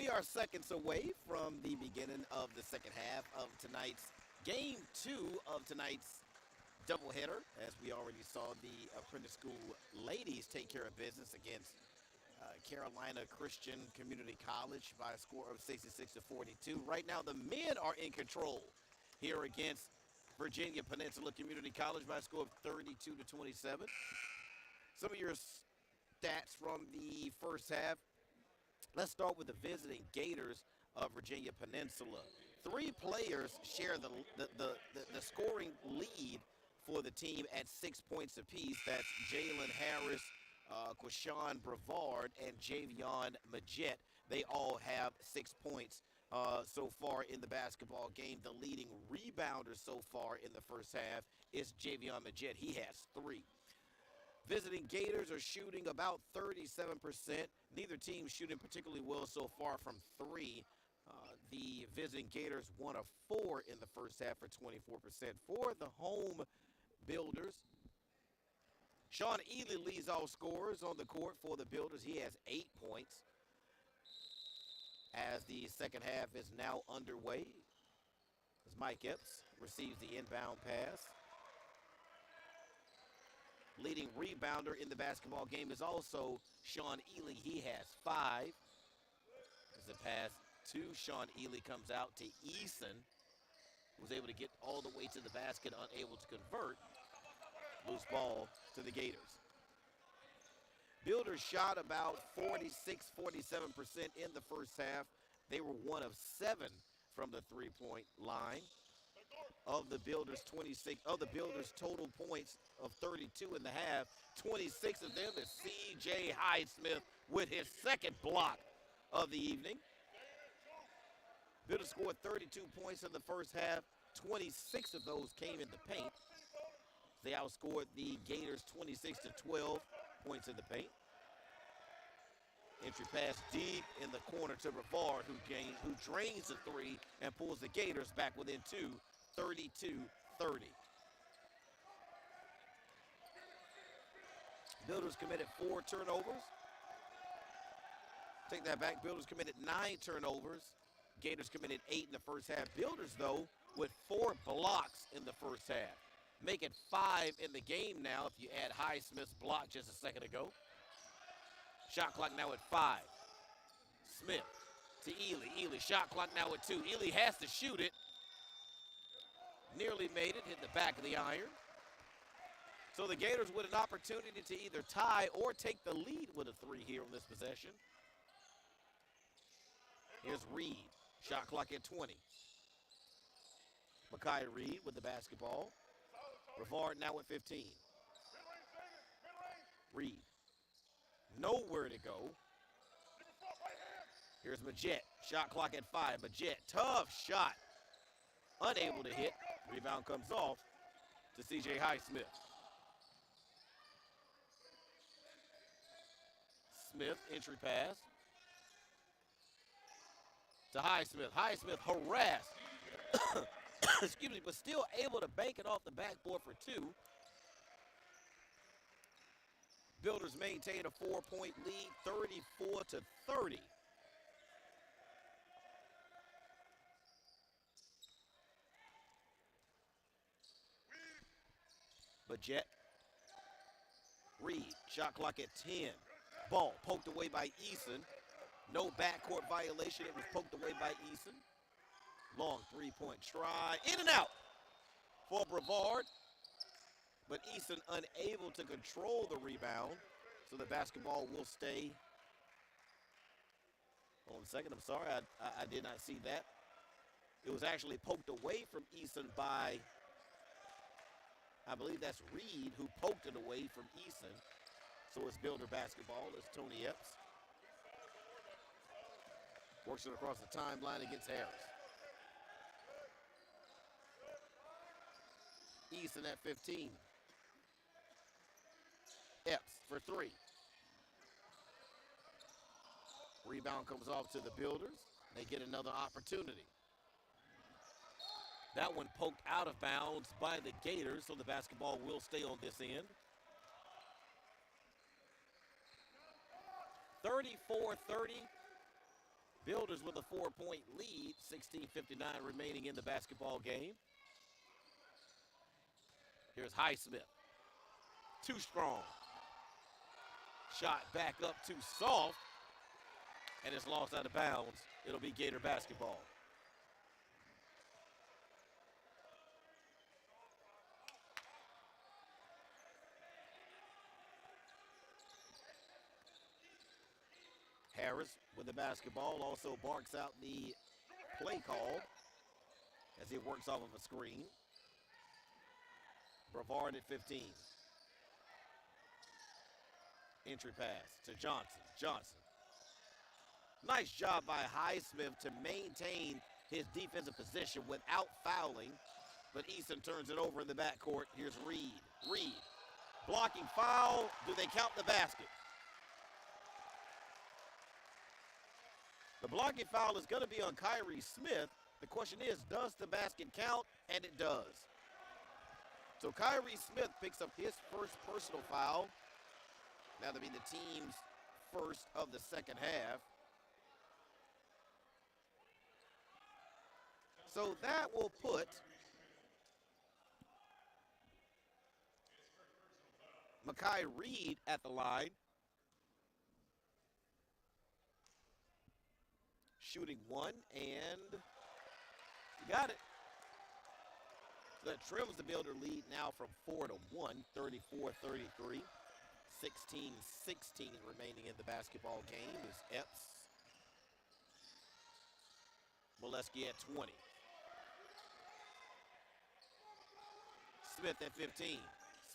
We are seconds away from the beginning of the second half of tonight's game 2 of tonight's doubleheader, as we already saw the Apprentice School ladies take care of business against Carolina Christian Community College by a score of 66-42. Right now, the men are in control here against Virginia Peninsula Community College by a score of 32-27. Some of your stats from the first half. Let's start with the visiting Gators of Virginia Peninsula. 3 players share the scoring lead for the team at 6 points apiece. That's Jalen Harris, Quashawn Brevard, and Javion Majette. They all have 6 points so far in the basketball game. The leading rebounder so far in the first half is Javion Majette. He has 3. Visiting Gators are shooting about 37%. Neither team shooting particularly well so far from 3. The visiting Gators 1 of 4 in the first half for 24%. For the home Builders, Sean Ely leads all scorers on the court for the Builders. He has 8 points. As the second half is now underway, as Mike Epps receives the inbound pass. Leading rebounder in the basketball game is also Sean Ely. He has 5. As the pass to Sean Ely comes out to Eason, was able to get all the way to the basket, unable to convert. Loose ball to the Gators. Builders shot about 46-47% in the first half. They were 1 of 7 from the three-point line. Of the Builders' total points of 32 in the half, 26 of them is C.J. Highsmith with his second block of the evening. Builders scored 32 points in the first half. 26 of those came in the paint. They outscored the Gators 26-12 points in the paint. Entry pass deep in the corner to Brevard, who drains the 3 and pulls the Gators back within 2, 32-30. Builders committed 4 turnovers. Take that back. Builders committed 9 turnovers. Gators committed 8 in the first half. Builders, though, with 4 blocks in the first half. Make it 5 in the game now if you add Highsmith's block just a second ago. Shot clock now at 5. Smith to Ely. Ely, shot clock now at 2. Ely has to shoot it. Nearly made it, hit the back of the iron. So the Gators with an opportunity to either tie or take the lead with a 3 here on this possession. Here's Reed, shot clock at 20. Makai Reed with the basketball. Brevard now at 15. Reed, nowhere to go. Here's Majette, shot clock at 5. Majette, tough shot, unable to hit. Rebound comes off to C.J. Highsmith. Smith, entry pass to Highsmith. Highsmith harassed, excuse me, but still able to bank it off the backboard for 2. Builders maintain a 4-point lead, 34-30. Majette. Reed, shot clock at 10. Ball poked away by Eason. No backcourt violation. It was poked away by Eason. Long 3-point try. In and out for Brevard. But Eason unable to control the rebound. So the basketball will stay. Hold on a second. I'm sorry. I did not see that. It was actually poked away from Eason by, I believe that's Reed, who poked it away from Eason. So it's Builder basketball. It's Tony Epps. Works it across the timeline against Harris. Eason at 15. Epps for 3. Rebound comes off to the Builders. They get another opportunity. That one poked out of bounds by the Gators, so the basketball will stay on this end. 34-30. Builders with a 4-point lead, 16:59 remaining in the basketball game. Here's Highsmith. Too strong. Shot back up too soft, and it's lost out of bounds. It'll be Gator basketball. Harris with the basketball also barks out the play call as he works off of a screen. Brevard at 15. Entry pass to Johnson. Johnson. Nice job by Highsmith to maintain his defensive position without fouling, but Easton turns it over in the backcourt. Here's Reed. Reed. Blocking foul. Do they count the basket? The blocking foul is going to be on Kyrie Smith. The question is, does the basket count? And it does. So Kyrie Smith picks up his first personal foul. Now that'll be the team's first of the second half. So that will put Makai Reed at the line. Shooting one, and you got it. So that trims the Builder lead now from 4 to 1, 34-33. 16-16 remaining in the basketball game is Epps. Molesky at 20. Smith at 15.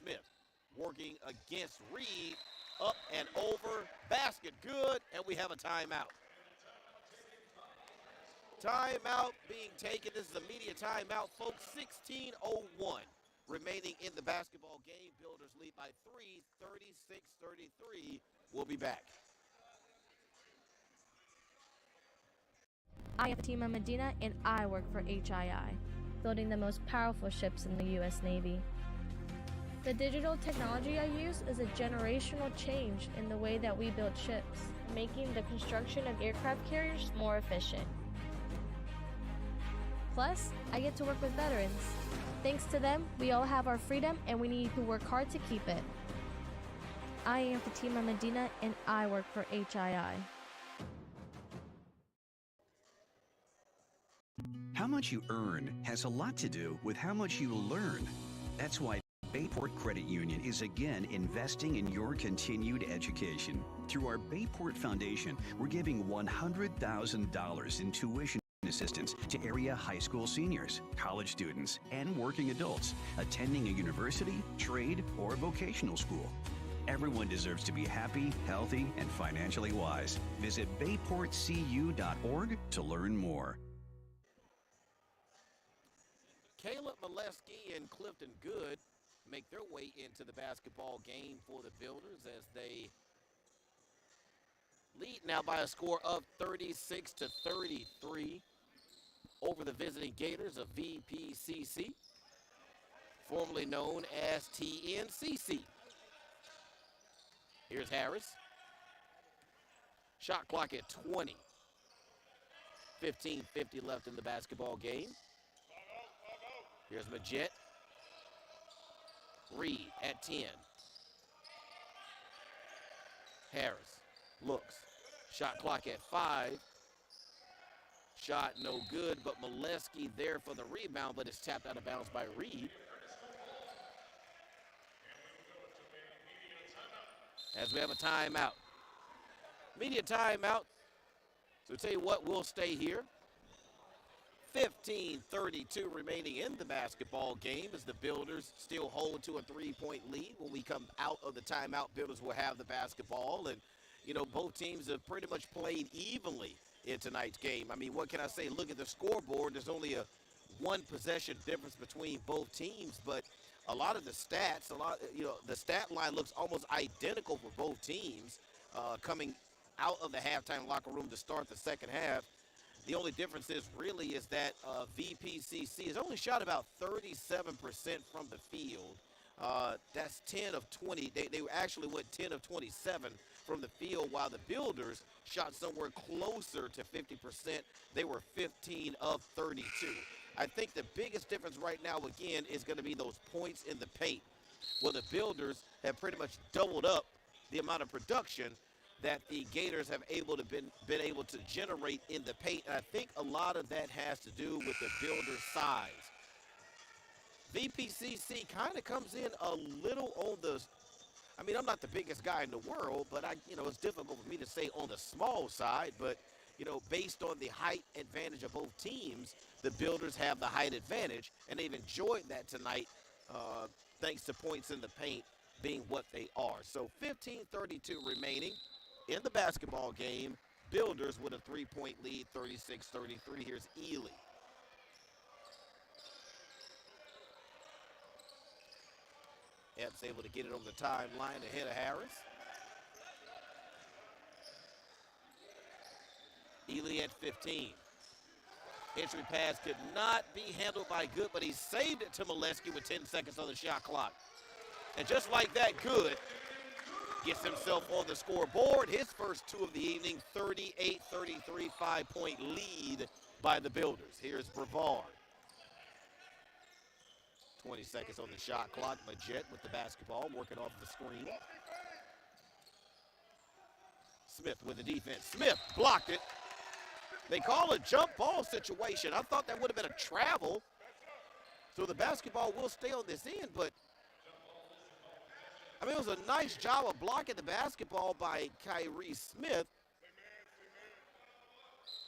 Smith working against Reed. Up and over. Basket good, and we have a timeout. Timeout being taken. This is a media timeout, folks. 16:01 remaining in the basketball game. Builders lead by 3, 36-33. We'll be back. I am Fatima Medina, and I work for HII, building the most powerful ships in the U.S. Navy. The digital technology I use is a generational change in the way that we build ships, making the construction of aircraft carriers more efficient. Plus, I get to work with veterans. Thanks to them, we all have our freedom, and we need to work hard to keep it. I am Fatima Medina, and I work for HII. How much you earn has a lot to do with how much you learn. That's why Bayport Credit Union is again investing in your continued education. Through our Bayport Foundation, we're giving $100,000 in tuition assistance to area high school seniors, college students, and working adults attending a university, trade, or vocational school. Everyone deserves to be happy, healthy, and financially wise. Visit bayportcu.org to learn more. Caleb Molesky and Clifton Good make their way into the basketball game for the Builders as they lead now by a score of 36-33 over the visiting Gators of VPCC, formerly known as TNCC. Here's Harris. Shot clock at 20. 15:50 left in the basketball game. Here's Majette. Reed at 10. Harris looks. Shot clock at 5. Shot no good, but Molesky there for the rebound, but it's tapped out of bounds by Reed. As we have a timeout. Media timeout. So tell you what, we'll stay here. 15:32 remaining in the basketball game as the Builders still hold to a 3-point lead. When we come out of the timeout, Builders will have the basketball. And, you know, both teams have pretty much played evenly in tonight's game. I mean, what can I say? Look at the scoreboard. There's only a one possession difference between both teams, but a lot of the stats, the stat line looks almost identical for both teams coming out of the halftime locker room to start the second half. The only difference is that VPCC has only shot about 37% from the field. That's 10 of 20. They actually went 10 of 27 from the field, while the Builders shot somewhere closer to 50%. They were 15 of 32. I think the biggest difference right now, again, is going to be those points in the paint. Well, the Builders have pretty much doubled up the amount of production that the Gators have been able to generate in the paint. And I think a lot of that has to do with the Builders' size. VPCC kind of comes in a little on the, I mean, I'm not the biggest guy in the world, but it's difficult for me to say on the small side, but based on the height advantage of both teams, the Builders have the height advantage, and they've enjoyed that tonight, thanks to points in the paint being what they are. So 15:32 remaining in the basketball game. Builders with a 3-point lead, 36-33. Here's Ely. Epps able to get it over the timeline ahead of Harris. Ely at 15. Entry pass could not be handled by Good, but he saved it to Molesky with 10 seconds on the shot clock. And just like that, Good gets himself on the scoreboard. His first two of the evening, 38-33, 5-point lead by the Builders. Here's Brevard. 20 seconds on the shot clock. Majette with the basketball, working off the screen. Smith with the defense. Smith blocked it. They call a jump ball situation. I thought that would have been a travel. So the basketball will stay on this end, but it was a nice job of blocking the basketball by Kyrie Smith.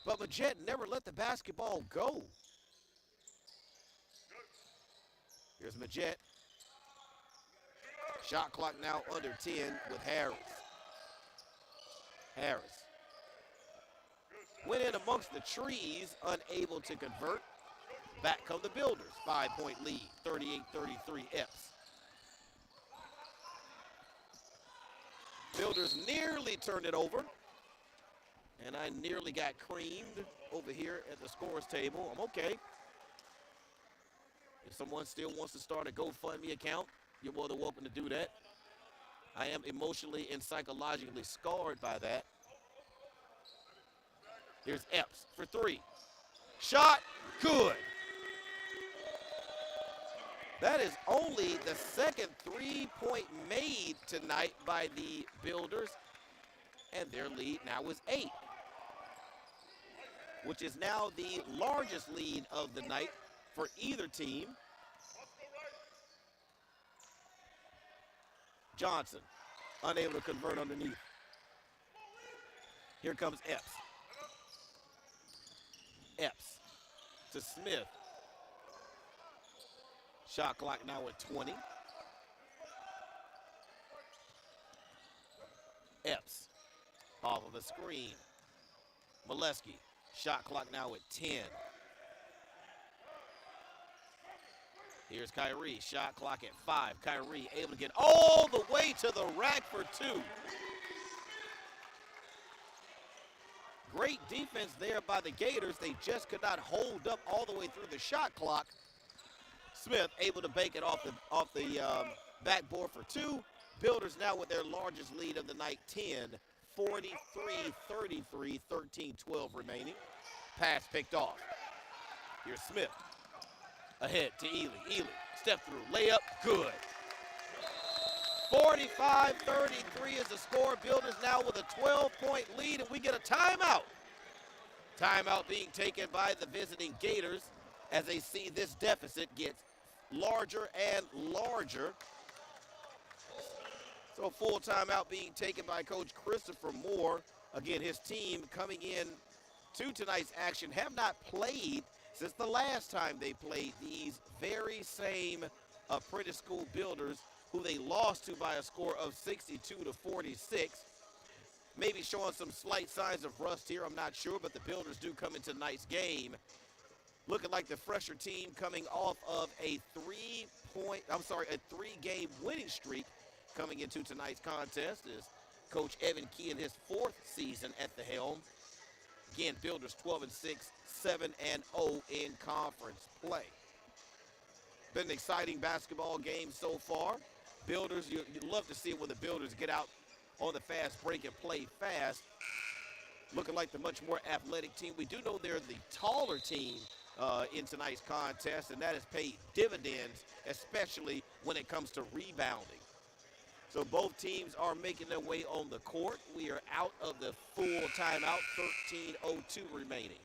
But Majette never let the basketball go. Here's Majette. Shot clock now under 10 with Harris. Harris went in amongst the trees, unable to convert. Back come the Builders. 5-point lead, 38-33 Epps. Builders nearly turned it over. And I nearly got creamed over here at the scorer's table. I'm okay. If someone still wants to start a GoFundMe account, you're more than welcome to do that. I am emotionally and psychologically scarred by that. Here's Epps for three. Shot, good. That is only the second 3-point made tonight by the Builders, and their lead now is 8, which is now the largest lead of the night for either team. Johnson, unable to convert underneath. Here comes Epps. Epps to Smith. Shot clock now at 20. Epps off of the screen. Molesky, shot clock now at 10. Here's Kyrie, shot clock at 5. Kyrie able to get all the way to the rack for 2. Great defense there by the Gators. They just could not hold up all the way through the shot clock. Smith able to bake it off the backboard for 2. Builders now with their largest lead of the night, 10, 43-33, 13-12 remaining. Pass picked off. Here's Smith. Ahead to Ely. Ely, step through, layup, good. 45-33 is the score. Builders now with a 12-point lead, and we get a timeout. Timeout being taken by the visiting Gators as they see this deficit get larger and larger. So full timeout being taken by Coach Christopher Moore. Again, his team coming in to tonight's action have not played since the last time they played these very same Apprentice School Builders, who they lost to by a score of 62-46. Maybe showing some slight signs of rust here, I'm not sure, but the Builders do come into tonight's game looking like the fresher team coming off of a 3-game winning streak coming into tonight's contest is Coach Evan Key in his 4th season at the helm. Again, Builders 12-6, 7-0 in conference play. Been an exciting basketball game so far. Builders, you love to see it when the Builders get out on the fast break and play fast, looking like the much more athletic team. We do know they're the taller team in tonight's contest, and that has paid dividends, especially when it comes to rebounding. So both teams are making their way on the court. We are out of the full timeout, 13:02 remaining.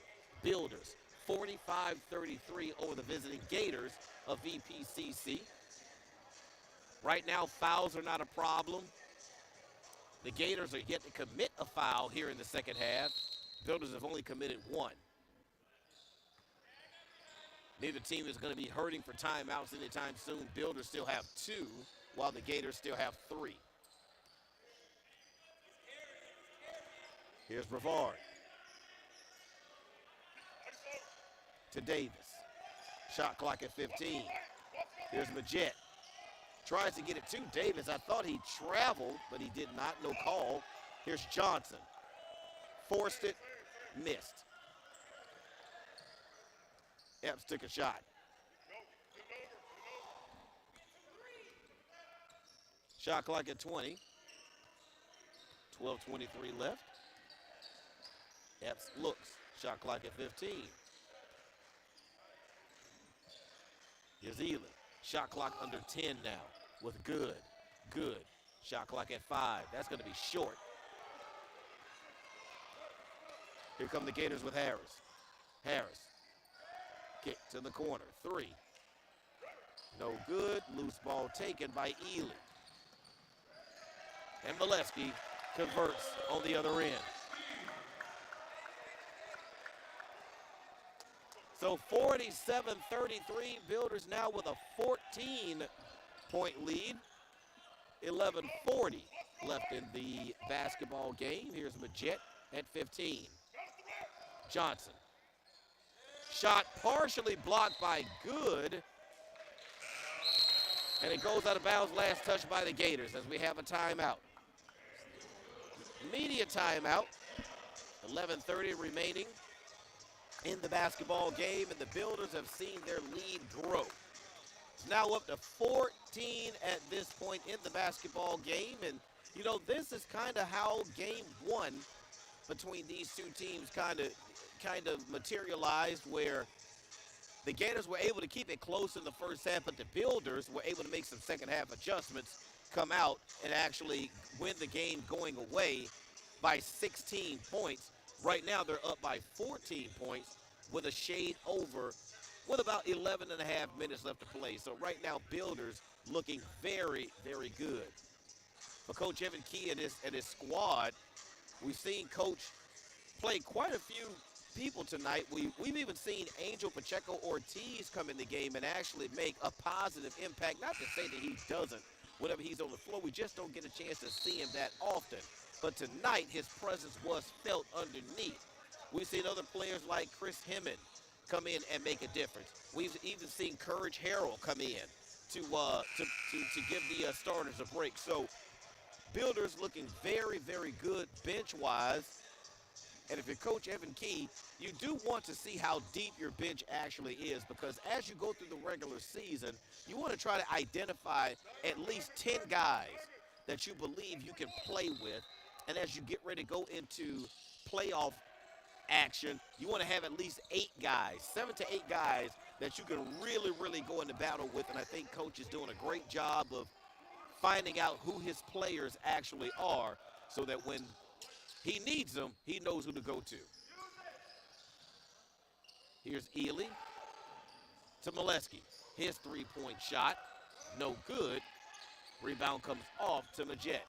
Builders, 45-33 over the visiting Gators of VPCC. Right now, fouls are not a problem. The Gators are yet to commit a foul here in the second half. Builders have only committed one. Neither team is going to be hurting for timeouts anytime soon. Builders still have 2, while the Gators still have 3. Here's Brevard. To Davis. Shot clock at 15. Here's Majette. Tries to get it to Davis. I thought he traveled, but he did not. No call. Here's Johnson. Forced it. Missed. Epps took a shot. Shot clock at 20. 12:23 left. Epps looks. Shot clock at 15. Here's Ely. Shot clock under 10 now with good. Shot clock at 5. That's going to be short. Here come the Gators with Harris. Harris. Kick to the corner. 3. No good. Loose ball taken by Ely. And Molesky converts on the other end. So 47-33, Builders now with a 14-point lead. 11:40 left in the basketball game. Here's Majette at 15. Johnson. Shot partially blocked by Good. And it goes out of bounds, last touch by the Gators as we have a timeout. Media timeout. 11:30 remaining in the basketball game, and the Builders have seen their lead grow. It's now up to 14 at this point in the basketball game, and you know, this is kind of how game 1 between these two teams kind of materialized, where the Gators were able to keep it close in the first half, but the Builders were able to make some second half adjustments, come out and actually win the game going away by 16 points. Right now, they're up by 14 points with a shade over, with about 11 and a half minutes left to play. So right now, Builders looking very, very good. For Coach Evan Key and his squad, we've seen Coach play quite a few people tonight. We've even seen Angel Pacheco Ortiz come in the game and actually make a positive impact. Not to say that he doesn't whenever he's on the floor. We just don't get a chance to see him that often. But tonight, his presence was felt underneath. We've seen other players like Chris Hemmond come in and make a difference. We've even seen Courage Harrell come in to give the starters a break. So Builders looking very, very good bench-wise. And if you're Coach Evan Key, you do want to see how deep your bench actually is, because as you go through the regular season, you want to try to identify at least 10 guys that you believe you can play with. And as you get ready to go into playoff action, you want to have at least 8 guys, 7 to 8 guys that you can really, really go into battle with. And I think Coach is doing a great job of finding out who his players actually are, so that when he needs them, he knows who to go to. Here's Ely to Molesky. His three-point shot, no good. Rebound comes off to Majette.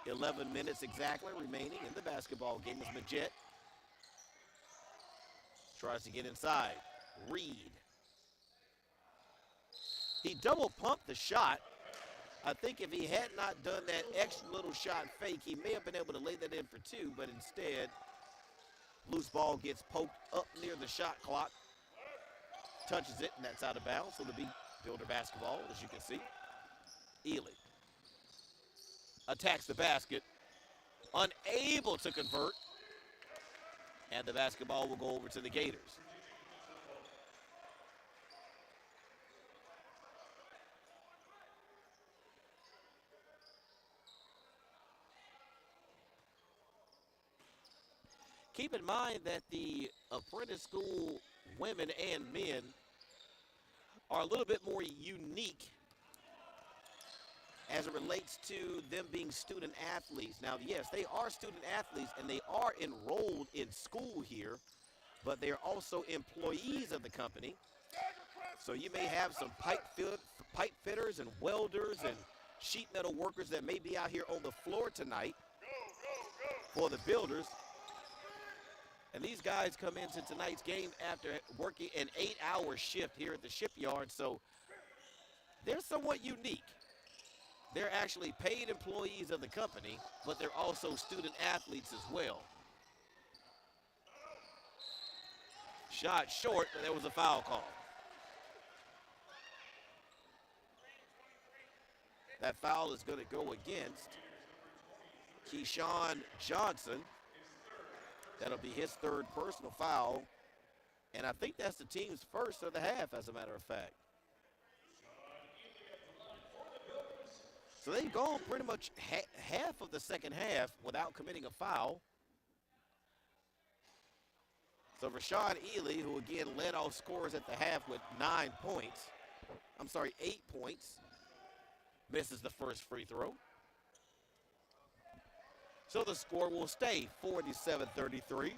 11 minutes exactly remaining in the basketball game as Majette tries to get inside. Reed. He double pumped the shot. I think if he had not done that extra little shot fake, he may have been able to lay that in for 2, but instead, loose ball gets poked up near the shot clock, touches it, and that's out of bounds. So it'll be Builder basketball, as you can see. Ely attacks the basket, unable to convert, and the basketball will go over to the Gators. Keep in mind that the apprentice school women and men are a little bit more unique as it relates to them being student athletes. Now, yes, they are student athletes and they are enrolled in school here, but they are also employees of the company. So you may have some pipe fitters and welders and sheet metal workers that may be out here on the floor tonight for the builders. And these guys come into tonight's game after working an 8-hour shift here at the shipyard. So they're somewhat unique. They're actually paid employees of the company, but they're also student athletes as well. Shot short, but there was a foul call. That foul is going to go against Keyshawn Johnson. That'll be his third personal foul. And I think that's the team's first of the half, as a matter of fact. So they've gone pretty much half of the second half without committing a foul. So Rashad Ely, who again led all scorers at the half with 8 points, misses the first free throw. So the score will stay 47-33.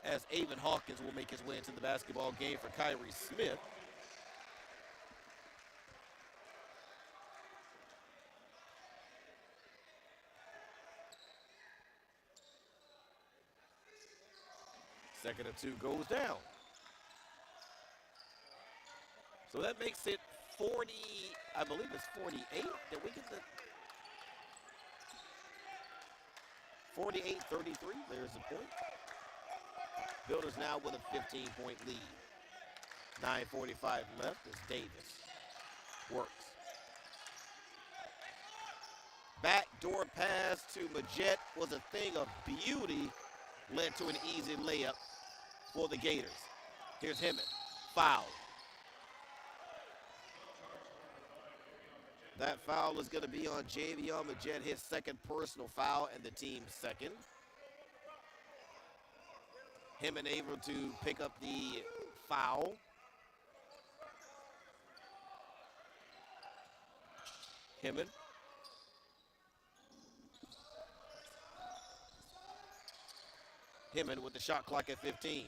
As Avon Hawkins will make his way into the basketball game for Kyrie Smith. Second and 2 goes down. So that makes it 40, I believe it's 48. Did we get the 48-33? There's the point. Builders now with a 15-point lead. 9:45 left as Davis works. Backdoor pass to Majette was a thing of beauty. Led to an easy layup for the Gators. Here's Hemmett. Foul. That foul is going to be on Javion Majette, his second personal foul and the team's second. Hemmett able to pick up the foul. Hemmett. Hemmett with the shot clock at 15.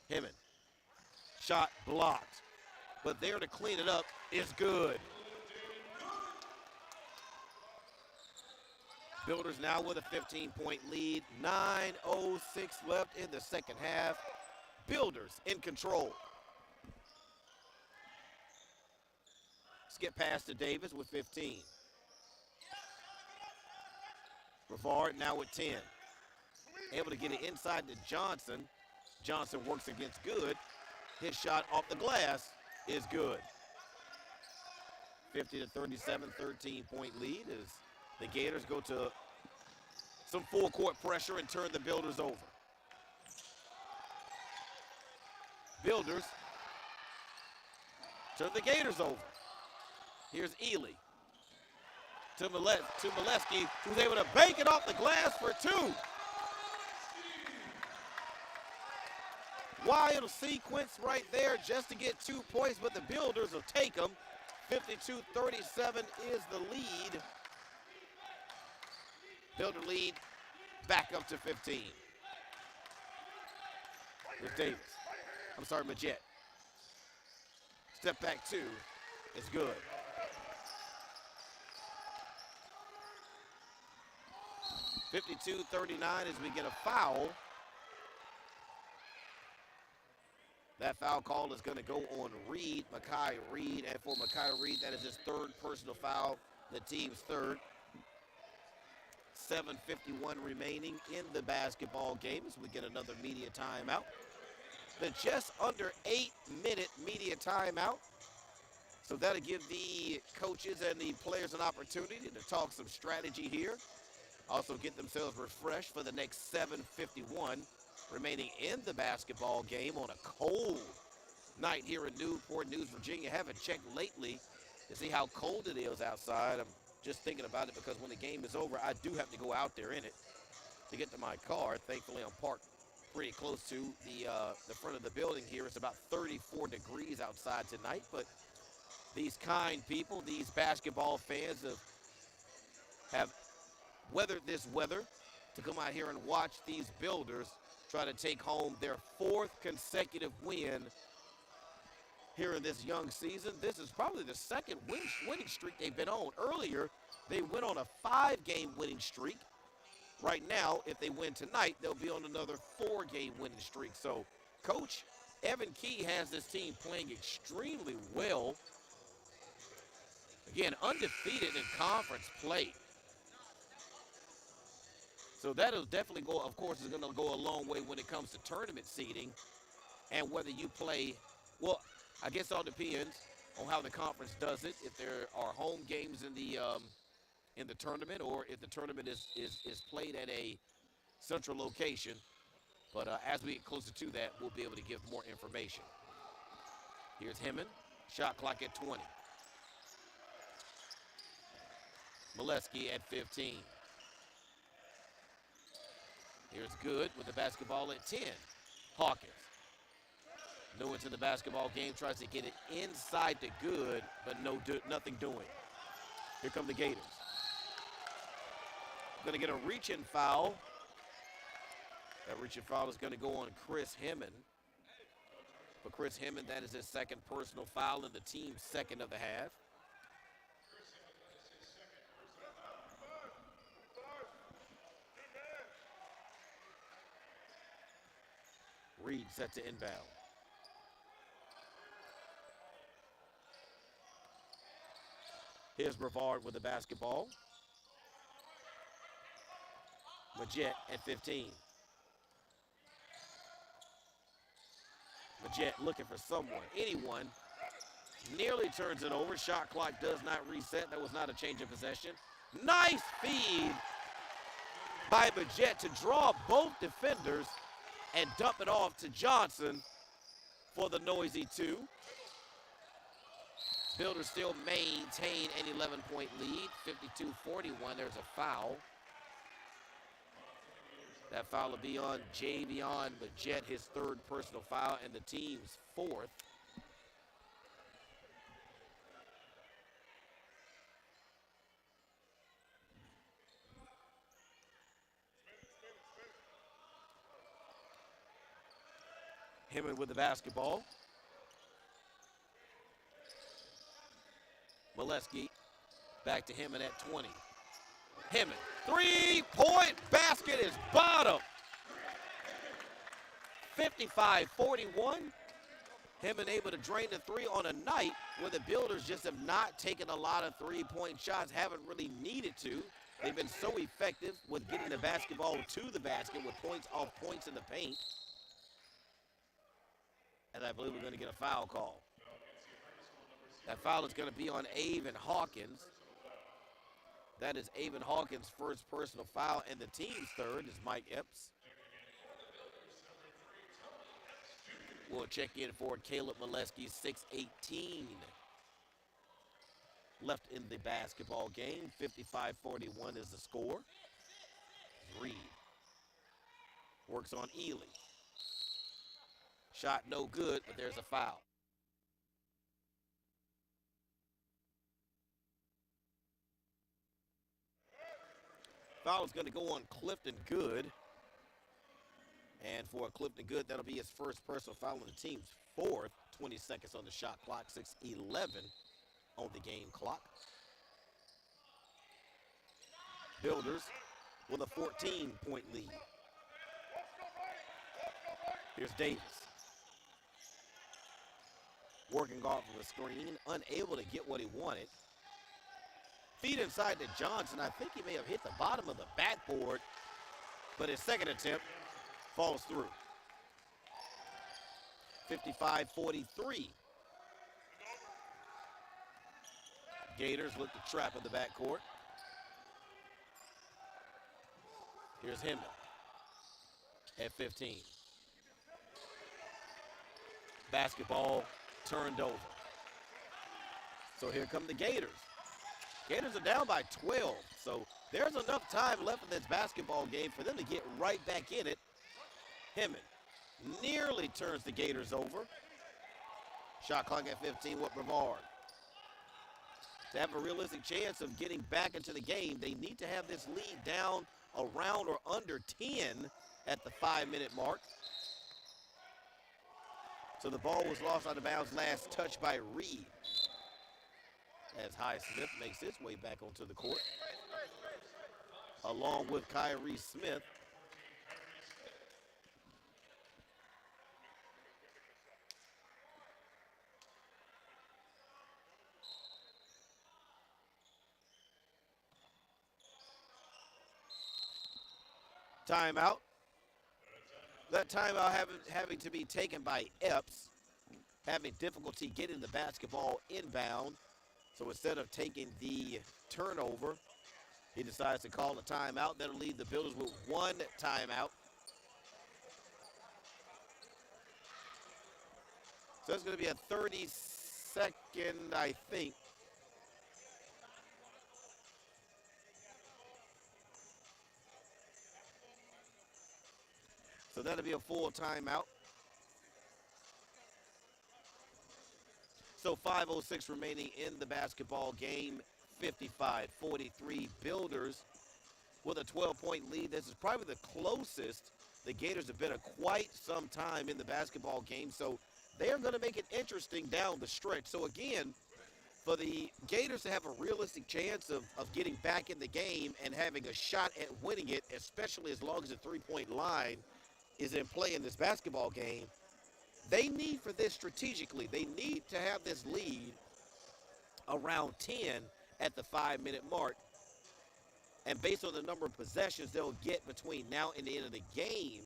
Hemmett. Shot blocked. But there to clean it up is good. Builders now with a 15-point lead. 9:06 left in the second half. Builders in control. Let's get past to Davis with 15. Brevard now with 10. Able to get it inside to Johnson. Johnson works against Good. His shot off the glass is good. 50-37, 13-point lead as the Gators go to some full court pressure and turn the Builders over. Builders turn the Gators over. Here's Ely to Molesky, who's able to bank it off the glass for two. Wild sequence right there just to get 2 points, but the Builders will take them. 52-37 is the lead. Builder lead back up to 15. Here's Davis. Majette. Step back 2 is good. (52-39) as we get a foul. That foul call is going to go on Reed, Makai Reed, and for Makai Reed, that is his third personal foul, the team's third. 7:51 remaining in the basketball game as we get another media timeout. The just under 8-minute media timeout. So that'll give the coaches and the players an opportunity to talk some strategy here. Also get themselves refreshed for the next 7:51 remaining in the basketball game on a cold night here in Newport News, Virginia. Haven't checked lately to see how cold it is outside. I'm just thinking about it because when the game is over, I do have to go out there in it to get to my car. Thankfully, I'm parked pretty close to the front of the building here. It's about 34 degrees outside tonight, but these kind people, these basketball fans have weathered this weather to come out here and watch these Builders try to take home their 4th consecutive win here in this young season. This is probably the 2nd winning streak they've been on. Earlier, they went on a 5-game winning streak. Right now, if they win tonight, they'll be on another 4-game winning streak. So, Coach Evan Key has this team playing extremely well. Again, undefeated in conference play. So that'll definitely go, of course, is going to go a long way when it comes to tournament seeding and whether you play, well, I guess it all depends on how the conference does it. If there are home games in the tournament or if the tournament is played at a central location. But as we get closer to that, we'll be able to give more information. Here's Hemmon, shot clock at 20. Molesky at 15. Here's Good with the basketball at 10. Hawkins. New into the basketball game, tries to get it inside to Good, but nothing doing. Here come the Gators. Going to get a reach-in foul. That reach-in foul is going to go on Chris Hemmon. For Chris Hemmon, that is his 2nd personal foul and the team's 2nd of the half. Reed set to inbound. Here's Brevard with the basketball. Majette at 15. Majette looking for someone, anyone. Nearly turns it over. Shot clock does not reset. That was not a change of possession. Nice feed by Majette to draw both defenders and dump it off to Johnson for the noisy 2. Builders still maintain an 11-point lead, 52-41. There's a foul. That foul will be on Javion Majette, his 3rd personal foul, and the team's 4th. Hemmon with the basketball. Molesky back to Hemmon at 20. Hemmon, 3-point basket is bottom. 55-41. Hemmon able to drain the 3 on a night where the Builders just have not taken a lot of 3-point shots, haven't really needed to. They've been so effective with getting the basketball to the basket with points off points in the paint. And I believe we're going to get a foul call. That foul is going to be on Avon Hawkins. That is Avon Hawkins' 1st personal foul, and the team's 3rd is Mike Epps. We'll check in for Caleb Molesky, 6:18 left in the basketball game. 55-41 is the score. Reed works on Ely. Shot no good, but there's a foul. Foul is going to go on Clifton Good. And for Clifton Good, that'll be his 1st personal foul on the team's 4th. 20 seconds on the shot clock, 6:11 on the game clock. Builders with a 14-point lead. Here's Davis. Working off of a screen, unable to get what he wanted. Feed inside to Johnson. I think he may have hit the bottom of the backboard, but his 2nd attempt falls through. 55-43. Gators look to trap in the backcourt. Here's Hemmon at 15. Basketball turned over. So here come the Gators. Gators are down by 12, so there's enough time left in this basketball game for them to get right back in it. Hemming nearly turns the Gators over. Shot clock at 15 with Brevard. To have a realistic chance of getting back into the game, they need to have this lead down around or under 10 at the 5-minute mark. So the ball was lost out of bounds, last touch by Reed. As Highsmith makes his way back onto the court, along with Kyrie Smith. Timeout. That timeout having to be taken by Epps, having difficulty getting the basketball inbound. So instead of taking the turnover, he decides to call a timeout. That'll leave the Builders with one timeout. So it's going to be a 30-second, I think. So that'll be a full timeout. So 5:06 remaining in the basketball game. 55-43 Builders with a 12-point lead. This is probably the closest the Gators have been in quite some time in the basketball game. So they are going to make it interesting down the stretch. So again, for the Gators to have a realistic chance of getting back in the game and having a shot at winning it, especially as long as the three-point line is in play in this basketball game, they need for this strategically. They need to have this lead around 10 at the 5-minute mark. And based on the number of possessions they'll get between now and the end of the game,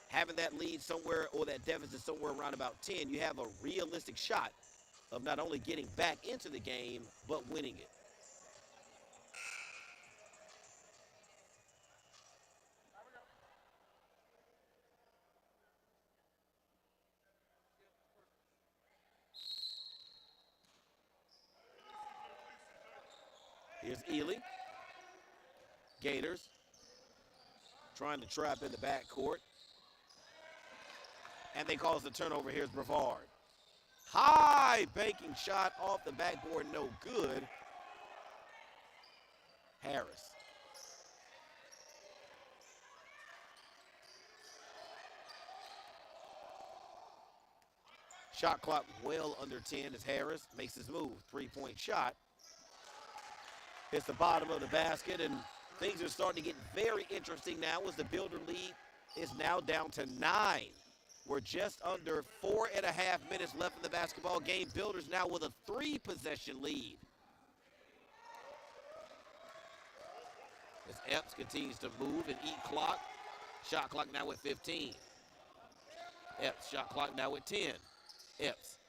having that lead somewhere or that deficit somewhere around about 10, you have a realistic shot of not only getting back into the game, but winning it. Here's Ely. Gators trying to trap in the backcourt. And they cause the turnover. Here's Brevard. High banking shot off the backboard, no good. Harris. Shot clock well under 10 as Harris makes his move. Three-point shot. Hits the bottom of the basket, and things are starting to get very interesting now as the Builder lead is now down to 9. We're just under 4.5 minutes left in the basketball game. Builders now with a 3-possession lead. As Epps continues to move and eat clock. Shot clock now with 15. Epps, shot clock now with 10. Epps.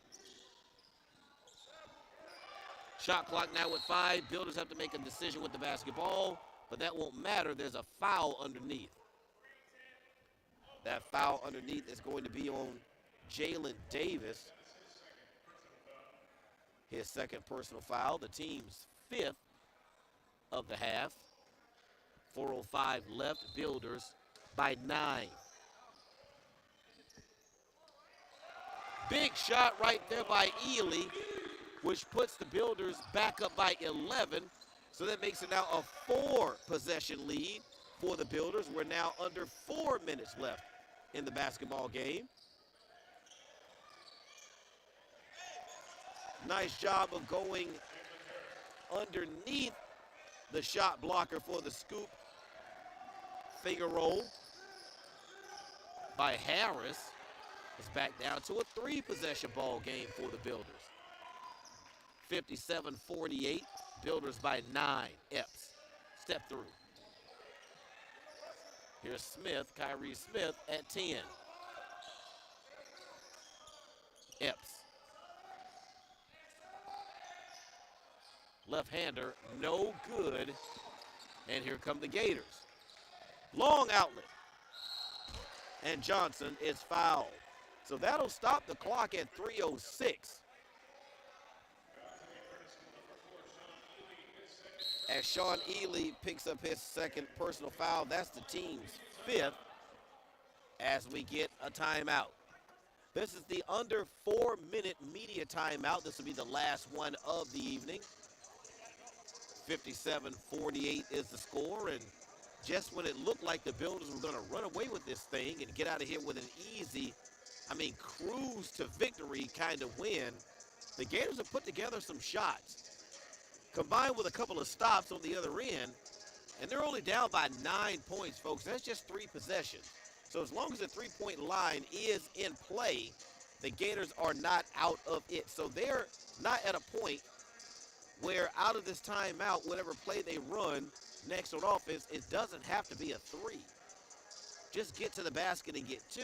Shot clock now with 5. Builders have to make a decision with the basketball, but that won't matter. There's a foul underneath. That foul underneath is going to be on Jalen Davis. His second personal foul, the team's 5th of the half. 4:05 left, Builders by 9. Big shot right there by Ely, which puts the Builders back up by 11. So that makes it now a 4-possession lead for the Builders. We're now under 4 minutes left in the basketball game. Nice job of going underneath the shot blocker for the scoop. Finger roll by Harris. It's back down to a 3-possession ball game for the Builders. 57-48, Builders by 9. Epps, step through. Here's Smith, Kyrie Smith at 10. Epps. Left-hander, no good. And here come the Gators. Long outlet. And Johnson is fouled. So that'll stop the clock at 3:06. as Sean Ely picks up his second personal foul. That's the team's fifth as we get a timeout. This is the under 4-minute media timeout. This will be the last one of the evening. 57-48 is the score, and just when it looked like the Builders were going to run away with this thing and get out of here with an easy, cruise to victory kind of win, the Gators have put together some shots, combined with a couple of stops on the other end, and they're only down by 9 points, folks. That's just 3 possessions. So as long as the three-point line is in play, the Gators are not out of it. So they're not at a point where out of this timeout, whatever play they run next on offense, it doesn't have to be a 3. Just get to the basket and get 2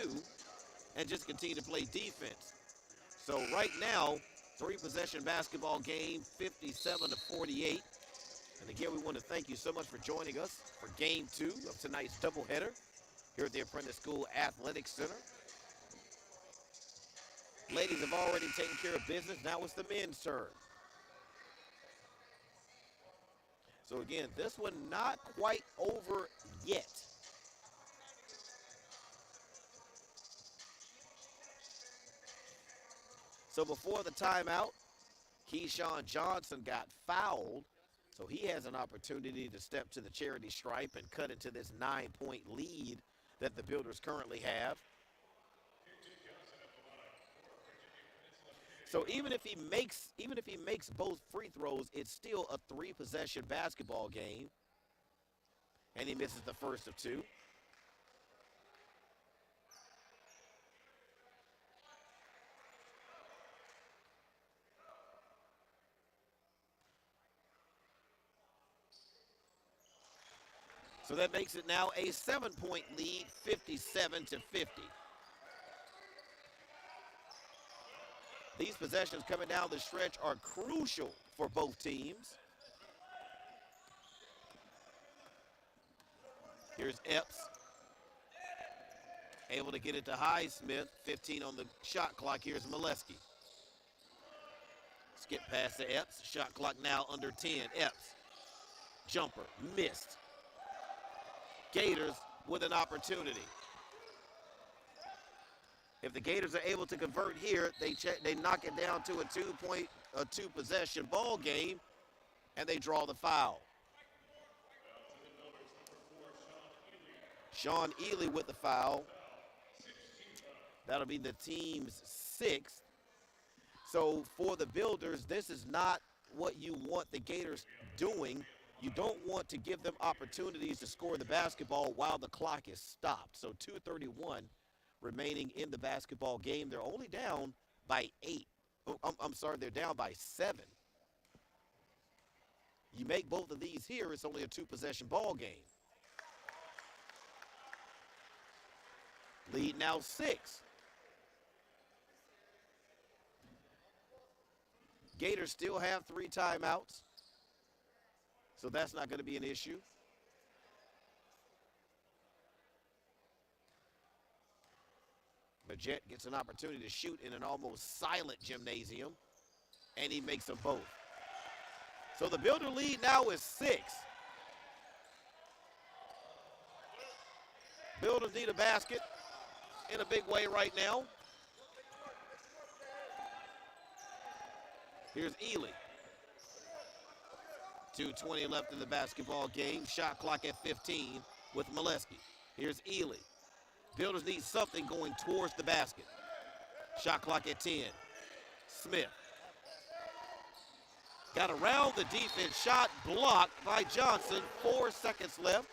and just continue to play defense. So right now, 3-possession basketball game, 57-48. And again, we want to thank you so much for joining us for Game 2 of tonight's doubleheader here at the Apprentice School Athletic Center. Ladies have already taken care of business. Now it's the men's turn. So again, this one not quite over yet. So before the timeout, Keyshawn Johnson got fouled. So he has an opportunity to step to the charity stripe and cut into this 9-point lead that the Builders currently have. So even if he makes both free throws, it's still a 3-possession basketball game. And he misses the first of 2. So that makes it now a 7-point lead, 57-50. These possessions coming down the stretch are crucial for both teams. Here's Epps. Able to get it to Highsmith. 15 on the shot clock. Here's Molesky. Skip past to Epps. Shot clock now under 10. Epps. Jumper. Missed. Gators with an opportunity. If the Gators are able to convert here, they knock it down to a 2-possession ball game, and they draw the foul. Sean Ely with the foul. That'll be the team's 6th. So for the Builders, this is not what you want the Gators doing. You don't want to give them opportunities to score the basketball while the clock is stopped. So 2:31 remaining in the basketball game. They're only down by 8. They're down by 7. You make both of these here, it's only a 2-possession ball game. Lead now 6. Gators still have 3 timeouts, so that's not going to be an issue. Majette gets an opportunity to shoot in an almost silent gymnasium, and he makes them both. So the Builder lead now is 6. Builders need a basket in a big way right now. Here's Ely. 2:20 left in the basketball game. Shot clock at 15 with Molesky. Here's Ely. Builders need something going towards the basket. Shot clock at 10. Smith. Got around the defense. Shot blocked by Johnson. 4 seconds left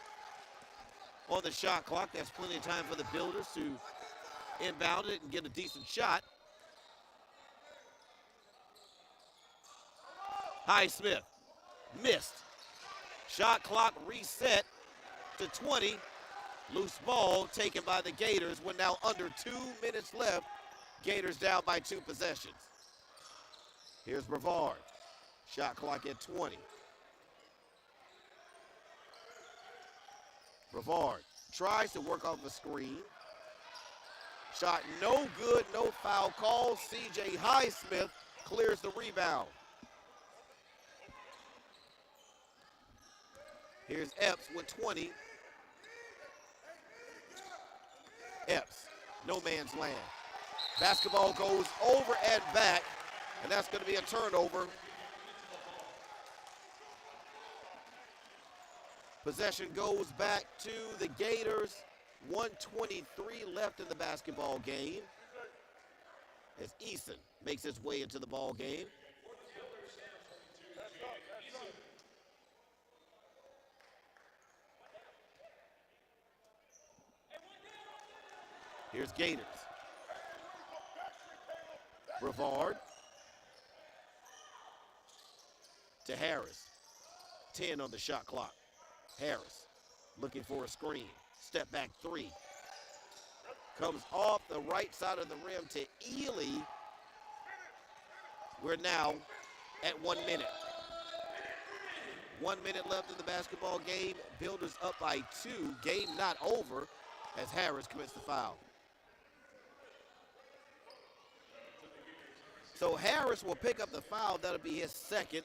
on the shot clock. That's plenty of time for the Builders to inbound it and get a decent shot. Highsmith. Missed. Shot clock reset to 20. Loose ball taken by the Gators. We're now under 2 minutes left. Gators down by 2 possessions. Here's Brevard. Shot clock at 20. Brevard tries to work off the screen. Shot no good, no foul call. C.J. Highsmith clears the rebound. Here's Epps with 20. Epps, no man's land. Basketball goes over and back, and that's going to be a turnover. Possession goes back to the Gators. 1:23 left in the basketball game as Eason makes his way into the ball game. Here's Gators. Brevard to Harris. 10 on the shot clock. Harris looking for a screen. Step back three. Comes off the right side of the rim to Ely. We're now at 1 minute. 1 minute left in the basketball game. Builders up by 2. Game not over as Harris commits the foul. So Harris will pick up the foul. That'll be his second.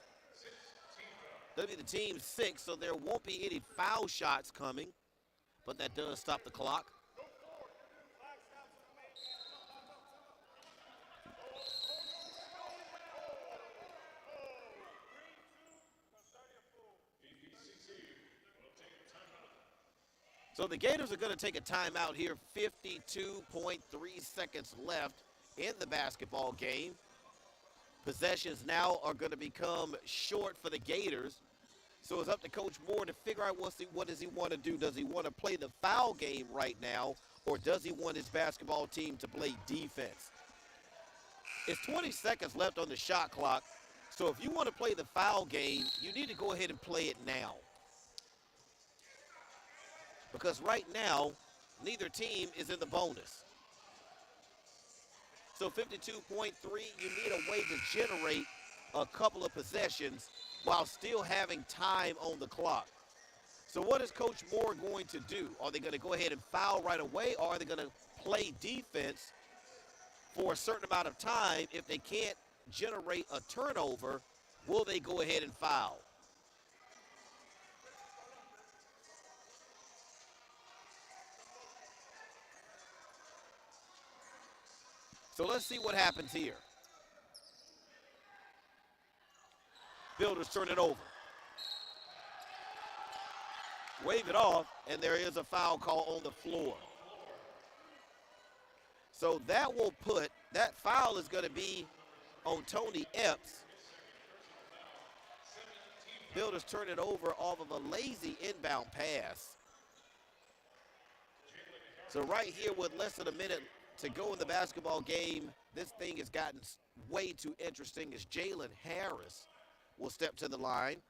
That'll be the team's 6, so there won't be any foul shots coming, but that does stop the clock. So the Gators are going to take a timeout here. 52.3 seconds left in the basketball game. Possessions now are going to become short for the Gators. So it's up to Coach Moore to figure out what does he want to do. Does he want to play the foul game right now, or does he want his basketball team to play defense? It's 20 seconds left on the shot clock. So if you want to play the foul game, you need to go ahead and play it now. Because right now, neither team is in the bonus. So 52.3, you need a way to generate a couple of possessions while still having time on the clock. So what is Coach Moore going to do? Are they going to go ahead and foul right away, or are they going to play defense for a certain amount of time? If they can't generate a turnover, will they go ahead and foul? So let's see what happens here. Builders turn it over. Wave it off, and there is a foul call on the floor. So that foul is going to be on Tony Epps. Builders turn it over off of a lazy inbound pass. So right here with less than a minute to go in the basketball game, this thing has gotten way too interesting as Jalen Harris will step to the line.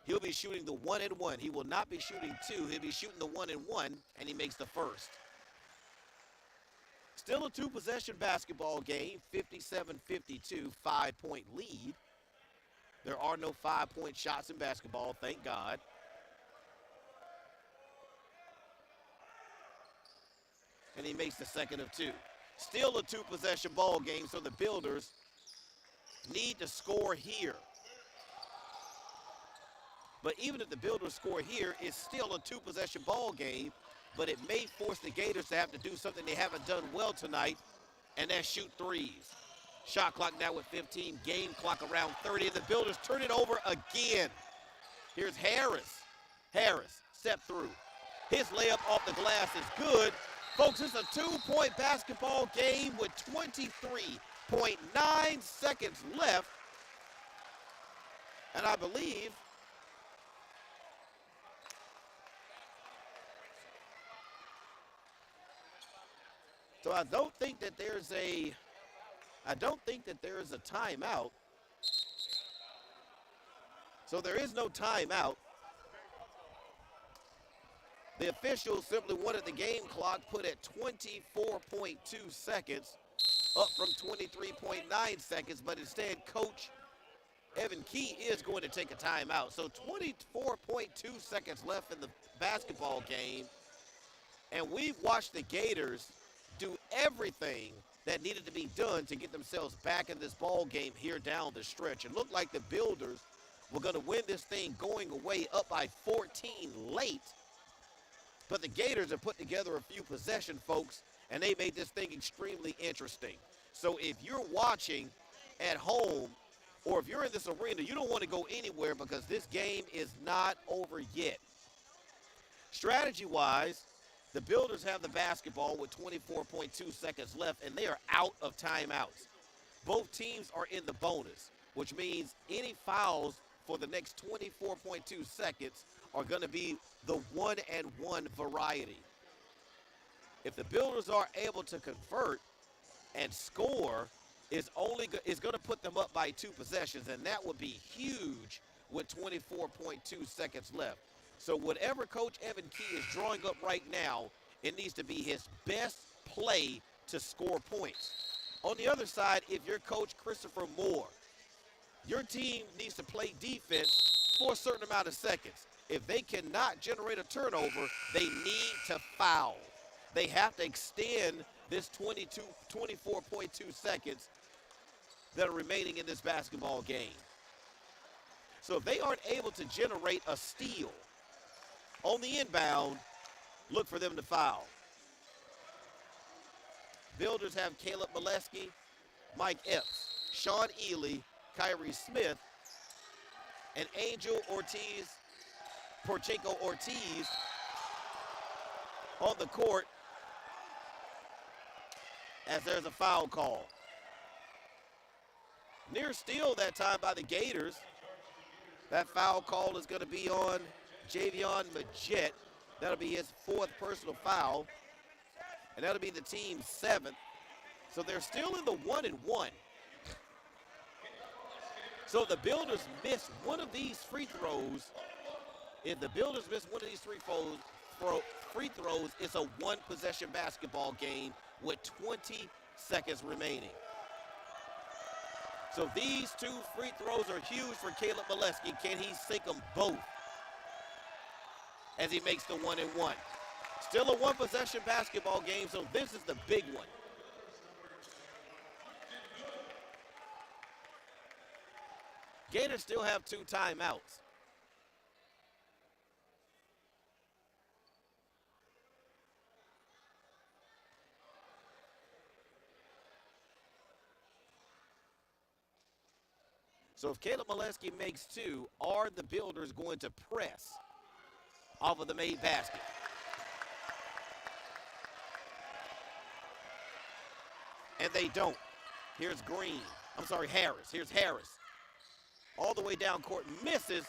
He'll be shooting the 1-and-1. He will not be shooting 2. He'll be shooting the 1-and-1, and he makes the first. Still a 2-possession basketball game, 57-52, 5-point lead. There are no 5-point shots in basketball, thank God. And he makes the second of 2. Still a 2-possession ball game, so the Builders need to score here. But even if the Builders score here, it's still a 2-possession ball game, but it may force the Gators to have to do something they haven't done well tonight, and that's shoot threes. Shot clock now with 15, game clock around 30, and the Builders turn it over again. Here's Harris. Harris, step through. His layup off the glass is good. Folks, it's a 2-point basketball game with 23.9 seconds left. And I believe so I don't think that there's a timeout. So there is no timeout. The officials simply wanted the game clock put at 24.2 seconds, up from 23.9 seconds, but instead Coach Evan Key is going to take a timeout. So 24.2 seconds left in the basketball game, and we've watched the Gators do everything that needed to be done to get themselves back in this ball game here down the stretch. It looked like the Builders were going to win this thing going away up by 14 late. But the Gators have put together a few possession, folks, and they made this thing extremely interesting. So if you're watching at home or if you're in this arena, you don't want to go anywhere because this game is not over yet. Strategy-wise, the Builders have the basketball with 24.2 seconds left, and they are out of timeouts. Both teams are in the bonus, which means any fouls for the next 24.2 seconds are going to be the 1-and-1 variety. If the Builders are able to convert and score, is going to put them up by 2 possessions, and that would be huge with 24.2 seconds left. So whatever Coach Evan Key is drawing up right now, it needs to be his best play to score points. On the other side, if you're Coach Christopher Moore, your team needs to play defense for a certain amount of seconds. If they cannot generate a turnover, they need to foul. They have to extend this 24.2 seconds that are remaining in this basketball game. So if they aren't able to generate a steal on the inbound, look for them to foul. Builders have Caleb Molesky, Mike Epps, Sean Ely, Kyrie Smith, and Angel Ortiz, Porchenko Ortiz on the court as there's a foul call. Near steal that time by the Gators. That foul call is going to be on Javion Majette. That'll be his 4th personal foul, and that'll be the team's 7th. So they're still in the 1-and-1. So if the Builders miss one of these free throws, it's a 1-possession basketball game with 20 seconds remaining. So these 2 free throws are huge for Caleb Molesky. Can he sink them both as he makes the 1-and-1? Still a 1-possession basketball game, so this is the big one. Gators still have 2 timeouts. So if Caleb Molesky makes 2, are the Builders going to press off of the made basket? And they don't. Here's Harris. Here's Harris. All the way down court, misses.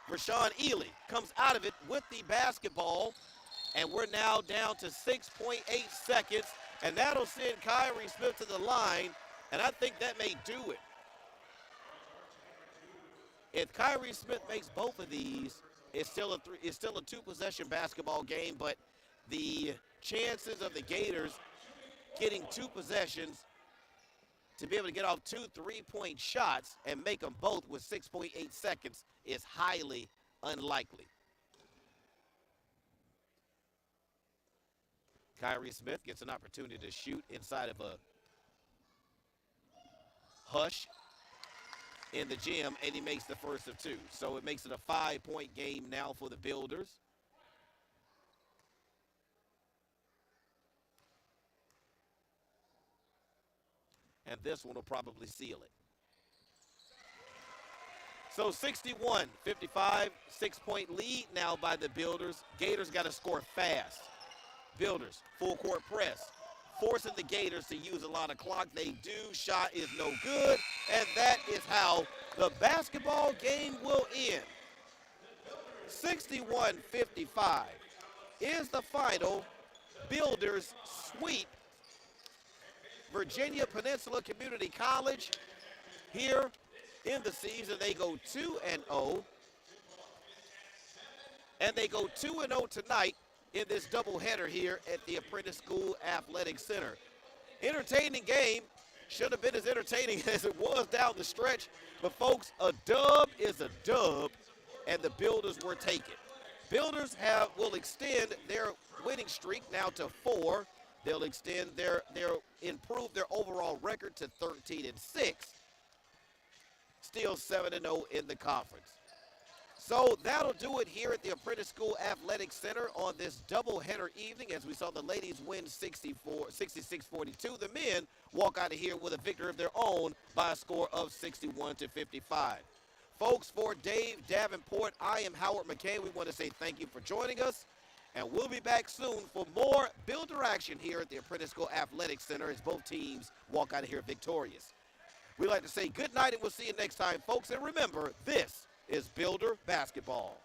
Rashawn Ely comes out of it with the basketball, and we're now down to 6.8 seconds, and that'll send Kyrie Smith to the line, and I think that may do it. If Kyrie Smith makes both of these, it's still a 2-possession basketball game, but the chances of the Gators getting 2 possessions to be able to get off 2 3-point shots and make them both with 6.8 seconds is highly unlikely. Kyrie Smith gets an opportunity to shoot inside of a hush in the gym, and he makes the first of 2. So it makes it a 5-point game now for the Builders. And this one will probably seal it. So 61-55, 6-point lead now by the Builders. Gators got to score fast. Builders, full court press, forcing the Gators to use a lot of clock. They do. Shot is no good. And that is how the basketball game will end. 61-55 is the final. Builders sweep Virginia Peninsula Community College. Here in the season, they go 2-0. And they go 2-0 tonight in this doubleheader here at the Apprentice School Athletic Center. Entertaining game. Should have been as entertaining as it was down the stretch. But, folks, a dub is a dub, and the Builders were taken. Builders will extend their winning streak now to 4. They'll extend improve their overall record to 13-6. still 7-0 in the conference. So that'll do it here at the Apprentice School Athletic Center on this doubleheader evening as we saw the ladies win 66-42. The men walk out of here with a victory of their own by a score of 61-55. Folks, for Dave Davenport, I am Howard McCain. We want to say thank you for joining us, and we'll be back soon for more Builder action here at the Apprentice School Athletic Center as both teams walk out of here victorious. We'd like to say good night, and we'll see you next time, folks. And remember, this is Builder Basketball.